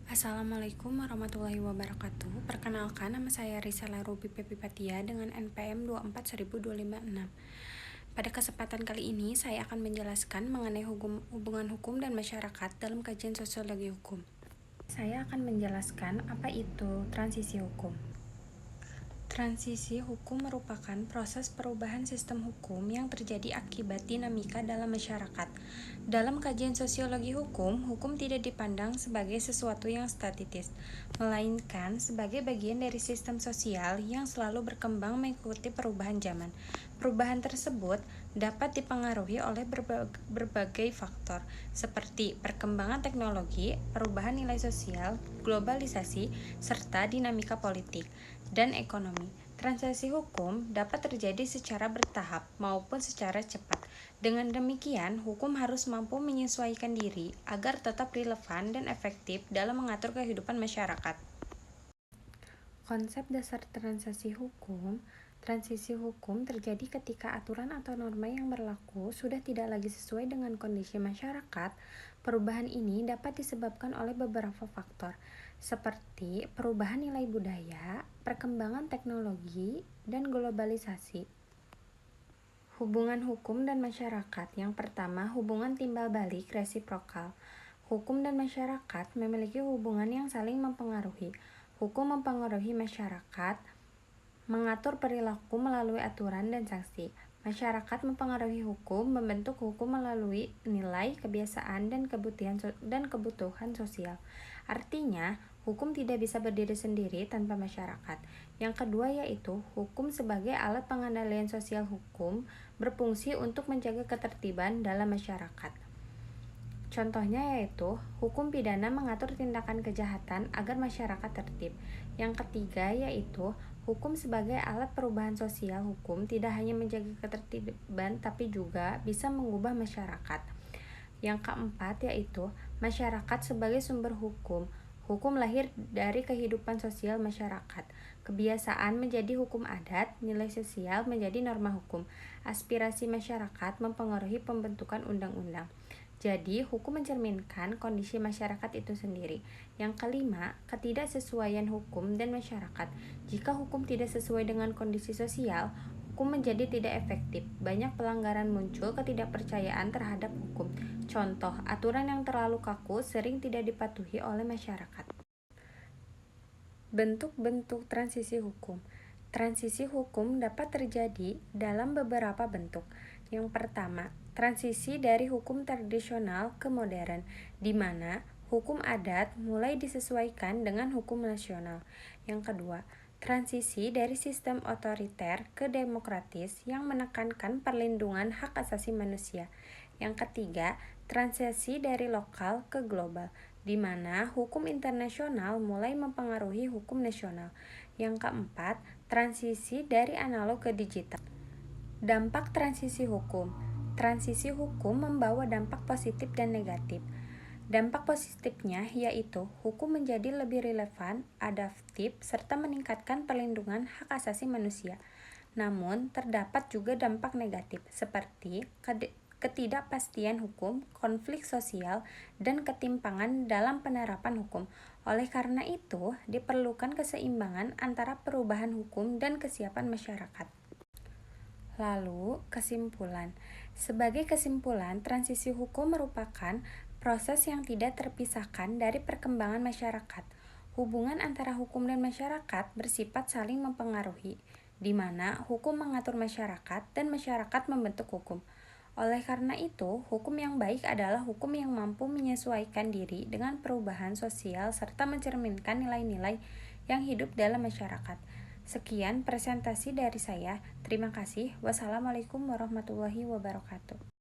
Assalamualaikum warahmatullahi wabarakatuh. Perkenalkan, nama saya Risala Ruby Pepipatia dengan NPM 24156. Pada kesempatan kali ini, saya akan menjelaskan mengenai hubungan hukum dan masyarakat dalam kajian sosiologi hukum. Saya akan menjelaskan apa itu transisi hukum. Transisi hukum merupakan proses perubahan sistem hukum yang terjadi akibat dinamika dalam masyarakat. Dalam kajian sosiologi hukum tidak dipandang sebagai sesuatu yang statis, melainkan sebagai bagian dari sistem sosial yang selalu berkembang mengikuti perubahan zaman. Perubahan tersebut dapat dipengaruhi oleh berbagai faktor, seperti perkembangan teknologi, perubahan nilai sosial, globalisasi, serta dinamika politik dan ekonomi. Transisi hukum dapat terjadi secara bertahap maupun secara cepat. Dengan demikian, hukum harus mampu menyesuaikan diri agar tetap relevan dan efektif dalam mengatur kehidupan masyarakat. Konsep dasar transisi hukum terjadi ketika aturan atau norma yang berlaku sudah tidak lagi sesuai dengan kondisi masyarakat. Perubahan ini dapat disebabkan oleh beberapa faktor, seperti perubahan nilai budaya, perkembangan teknologi, dan globalisasi. Hubungan hukum dan masyarakat. Yang pertama, hubungan timbal balik resiprokal. Hukum dan masyarakat memiliki hubungan yang saling mempengaruhi. Hukum mempengaruhi masyarakat, mengatur perilaku melalui aturan dan sanksi. Masyarakat mempengaruhi hukum, membentuk hukum melalui nilai, kebiasaan, dan kebutuhan sosial. Artinya, hukum tidak bisa berdiri sendiri tanpa masyarakat. Yang kedua yaitu, hukum sebagai alat pengendalian sosial. Hukum berfungsi untuk menjaga ketertiban dalam masyarakat. Contohnya yaitu, hukum pidana mengatur tindakan kejahatan agar masyarakat tertib. Yang ketiga yaitu, hukum sebagai alat perubahan sosial. Hukum tidak hanya menjaga ketertiban tapi juga bisa mengubah masyarakat. Yang keempat yaitu, masyarakat sebagai sumber hukum. Hukum lahir dari kehidupan sosial masyarakat. Kebiasaan menjadi hukum adat, nilai sosial menjadi norma hukum. Aspirasi masyarakat mempengaruhi pembentukan undang-undang. Jadi, hukum mencerminkan kondisi masyarakat itu sendiri. Yang kelima, ketidaksesuaian hukum dan masyarakat. Jika hukum tidak sesuai dengan kondisi sosial, hukum menjadi tidak efektif. Banyak pelanggaran muncul, ketidakpercayaan terhadap hukum. Contoh, aturan yang terlalu kaku sering tidak dipatuhi oleh masyarakat. Bentuk-bentuk transisi hukum. Transisi hukum dapat terjadi dalam beberapa bentuk. Yang pertama, transisi dari hukum tradisional ke modern, di mana hukum adat mulai disesuaikan dengan hukum nasional. Yang kedua, transisi dari sistem otoriter ke demokratis yang menekankan perlindungan hak asasi manusia. Yang ketiga, transisi dari lokal ke global, di mana hukum internasional mulai mempengaruhi hukum nasional. Yang keempat, transisi dari analog ke digital. Dampak transisi hukum. Transisi hukum membawa dampak positif dan negatif. Dampak positifnya yaitu hukum menjadi lebih relevan, adaptif, serta meningkatkan perlindungan hak asasi manusia. Namun, terdapat juga dampak negatif seperti ketidakpastian hukum, konflik sosial, dan ketimpangan dalam penerapan hukum. Oleh karena itu, diperlukan keseimbangan antara perubahan hukum dan kesiapan masyarakat. Lalu, kesimpulan. Sebagai kesimpulan, transisi hukum merupakan proses yang tidak terpisahkan dari perkembangan masyarakat. Hubungan antara hukum dan masyarakat bersifat saling mempengaruhi, di mana hukum mengatur masyarakat dan masyarakat membentuk hukum. Oleh karena itu, hukum yang baik adalah hukum yang mampu menyesuaikan diri dengan perubahan sosial serta mencerminkan nilai-nilai yang hidup dalam masyarakat. Sekian presentasi dari saya. Terima kasih. Wassalamualaikum warahmatullahi wabarakatuh.